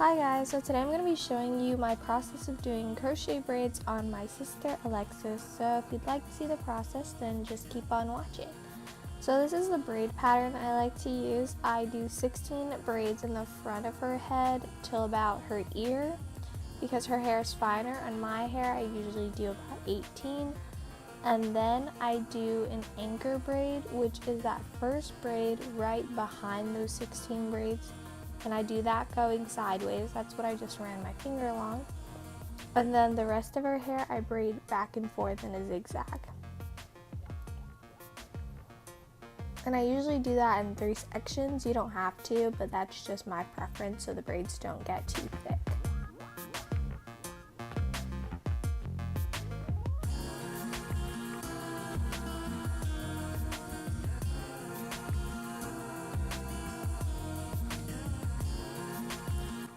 Hi guys, so today I'm going to be showing you my process of doing crochet braids on my sister Alexis. So if you'd like to see the process, then just keep on watching. So this is the braid pattern I like to use. I do 16 braids in the front of her head till about her ear. Because her hair is finer, on my hair I usually do about 18. And then I do an anchor braid, which is that first braid right behind those 16 braids. And I do that going sideways. That's what I just ran my finger along. And then the rest of her hair I braid back and forth in a zigzag. And I usually do that in 3 sections. You don't have to, but that's just my preference so the braids don't get too thick.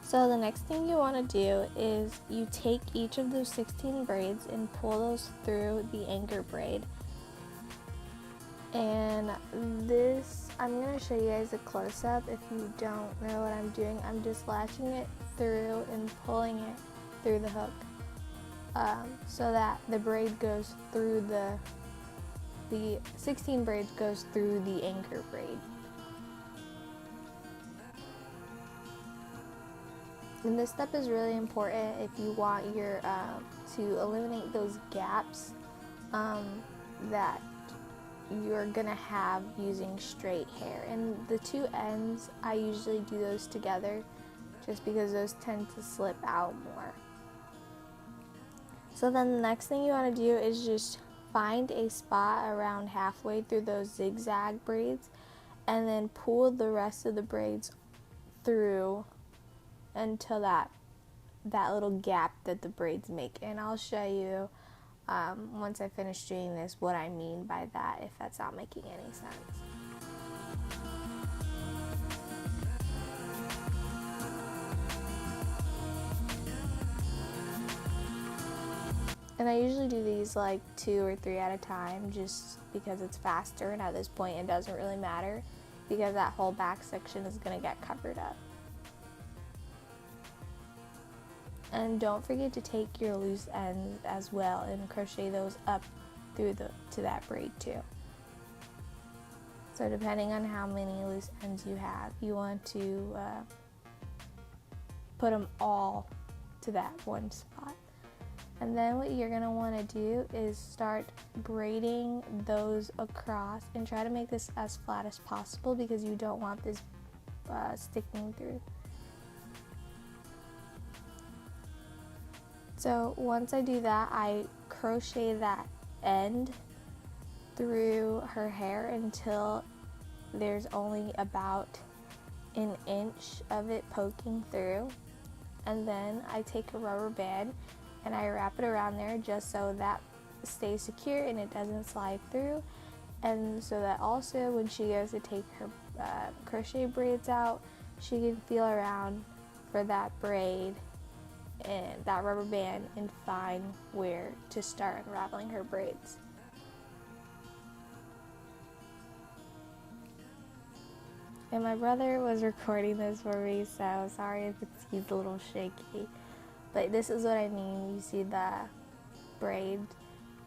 So the next thing you want to do is you take each of those 16 braids and pull those through the anchor braid. And this, I'm going to show you guys a close-up. If you don't know what I'm doing, I'm just latching it through and pulling it through the hook so that the braid goes through the 16 braids goes through the anchor braid. And this step is really important if you want your to eliminate those gaps that you're gonna have using straight hair. And the two ends, I usually do those together just because those tend to slip out more. So then the next thing you want to do is just find a spot around halfway through those zigzag braids and then pull the rest of the braids through until that little gap that the braids make. And I'll show you once I finish doing this what I mean by that, if that's not making any sense. And I usually do these like 2 or 3 at a time just because it's faster, and at this point it doesn't really matter because that whole back section is going to get covered up. And don't forget to take your loose ends as well and crochet those up through to that braid too. So depending on how many loose ends you have, you want to put them all to that one spot. And then what you're going to want to do is start braiding those across and try to make this as flat as possible because you don't want this sticking through. So once I do that, I crochet that end through her hair until there's only about an inch of it poking through. And then I take a rubber band and I wrap it around there just so that stays secure and it doesn't slide through. And so that also when she goes to take her crochet braids out, she can feel around for that braid and that rubber band and find where to start unraveling her braids. And my brother was recording this for me, so sorry if he's a little shaky. But this is what I mean. You see the braid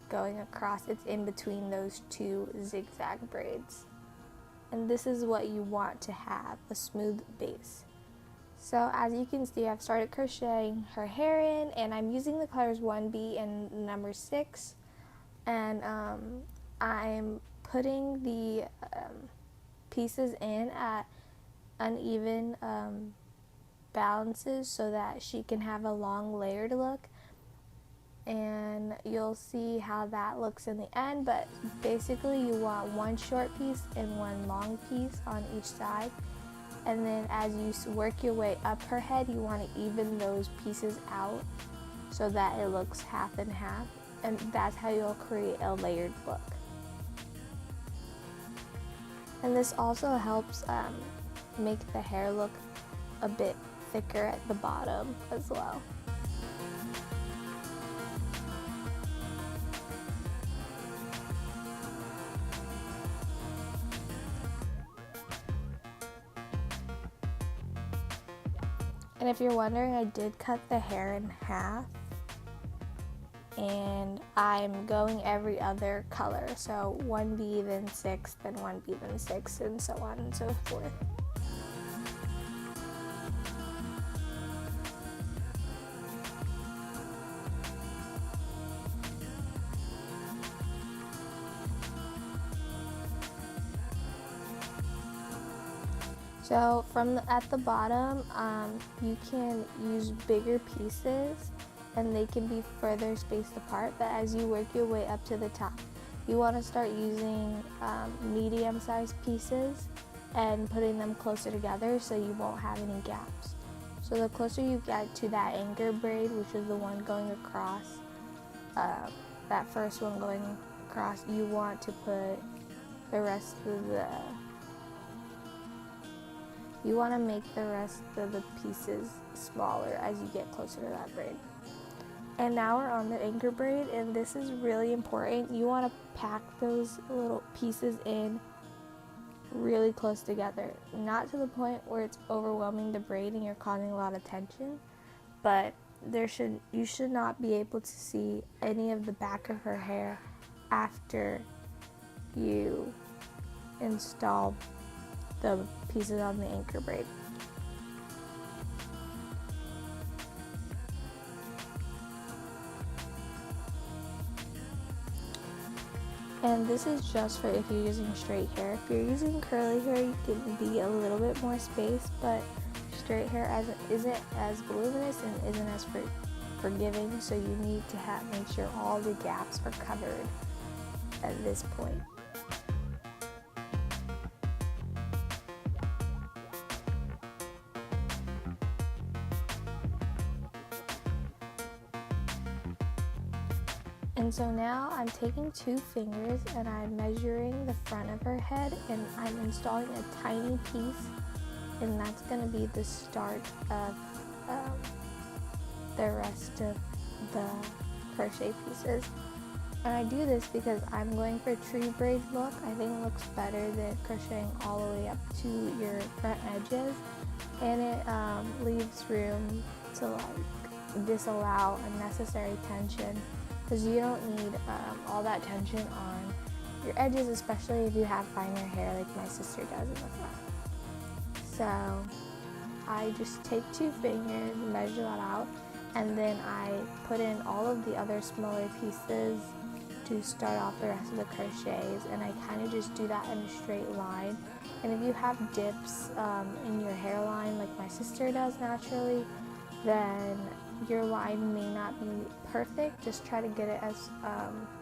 going across. It's in between those 2 zigzag braids. And this is what you want to have, a smooth base. So as you can see, I've started crocheting her hair in, and I'm using the colors 1B and number 6. And I'm putting the pieces in at uneven balances so that she can have a long layered look. And you'll see how that looks in the end, but basically you want 1 short piece and 1 long piece on each side. And then as you work your way up her head, you want to even those pieces out so that it looks half and half. And that's how you'll create a layered look. And this also helps make the hair look a bit thicker at the bottom as well. And if you're wondering, I did cut the hair in half, and I'm going every other color, so 1B then 6, then 1B then 6, and so on and so forth. So at the bottom, you can use bigger pieces and they can be further spaced apart, but as you work your way up to the top, you want to start using medium-sized pieces and putting them closer together so you won't have any gaps. So the closer you get to that anchor braid, which is the one going across, that first one going across, you want to put the rest of you want to make the rest of the pieces smaller as you get closer to that braid. And now we're on the anchor braid, and this is really important. You want to pack those little pieces in really close together. Not to the point where it's overwhelming the braid and you're causing a lot of tension, but you should not be able to see any of the back of her hair after you install the pieces on the anchor braid. And this is just for if you're using straight hair. If you're using curly hair, you can be a little bit more spaced, but straight hair isn't as voluminous and isn't as forgiving, so you need to make sure all the gaps are covered at this point. And so now I'm taking 2 fingers and I'm measuring the front of her head, and I'm installing a tiny piece, and that's going to be the start of the rest of the crochet pieces. And I do this because I'm going for tree braid look. I think it looks better than crocheting all the way up to your front edges, and it leaves room to disallow unnecessary tension, because you don't need all that tension on your edges, especially if you have finer hair like my sister does in the front. So I just take 2 fingers, measure that out, and then I put in all of the other smaller pieces to start off the rest of the crochets, and I kind of just do that in a straight line. And if you have dips in your hairline like my sister does naturally, then your line may not be perfect. Just try to get it as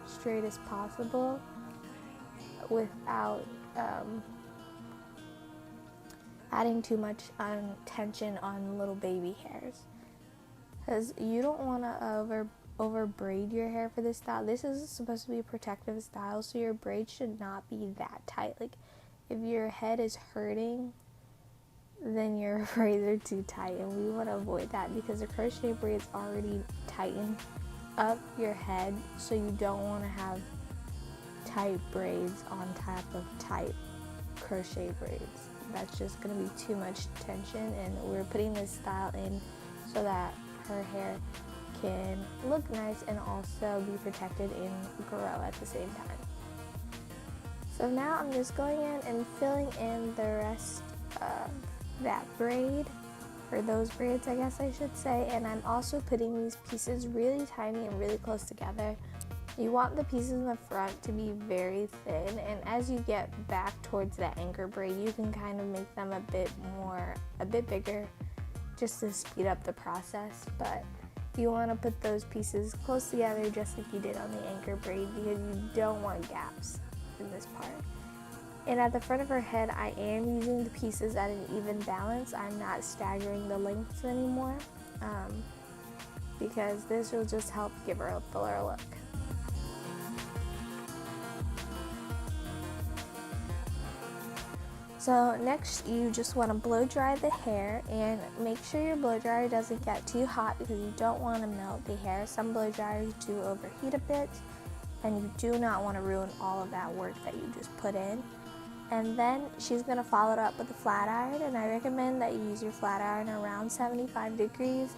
straight as possible without adding too much tension on little baby hairs, because you don't want to over braid your hair for this style. This is supposed to be a protective style, so your braid should not be that tight. Like if your head is hurting, then your braids are too tight, and we want to avoid that because the crochet braids already tighten up your head, so you don't want to have tight braids on top of tight crochet braids. That's just going to be too much tension, and we're putting this style in so that her hair can look nice and also be protected and grow at the same time. So now I'm just going in and filling in the rest of that braid, or those braids I guess I should say, and I'm also putting these pieces really tiny and really close together. You want the pieces in the front to be very thin, and as you get back towards that anchor braid, you can kind of make them a bit bigger, just to speed up the process. But you want to put those pieces close together just like you did on the anchor braid, because you don't want gaps in this part. And at the front of her head, I am using the pieces at an even balance. I'm not staggering the lengths anymore, because this will just help give her a fuller look. So next, you just want to blow dry the hair, and make sure your blow dryer doesn't get too hot because you don't want to melt the hair. Some blow dryers do overheat a bit, and you do not want to ruin all of that work that you just put in. And then she's going to follow it up with a flat iron, and I recommend that you use your flat iron around 75 degrees.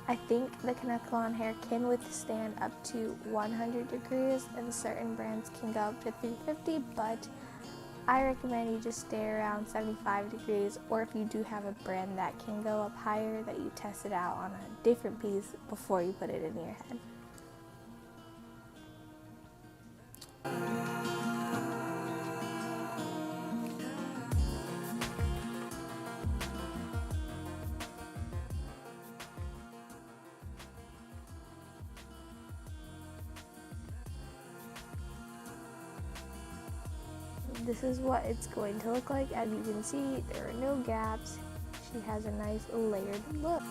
I think the Kanekalon hair can withstand up to 100 degrees, and certain brands can go up to 350, but I recommend you just stay around 75 degrees, or if you do have a brand that can go up higher, that you test it out on a different piece before you put it in your head. This is what it's going to look like. As you can see, there are no gaps. She has a nice layered look.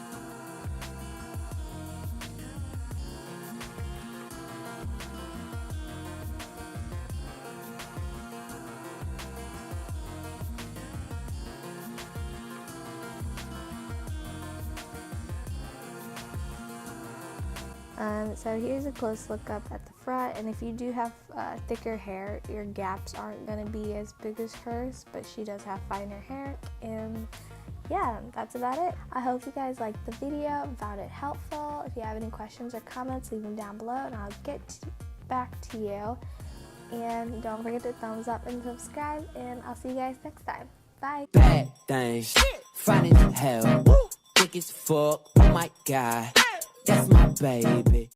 So here's a close look up at the front, and if you do have thicker hair, your gaps aren't going to be as big as hers, but she does have finer hair. And yeah, that's about it. I hope you guys liked the video, found it helpful. If you have any questions or comments, leave them down below and I'll get back to you. And don't forget to thumbs up and subscribe, and I'll see you guys next time. Bye. Bad things, finding hell, thick as fuck, oh my god, that's my baby.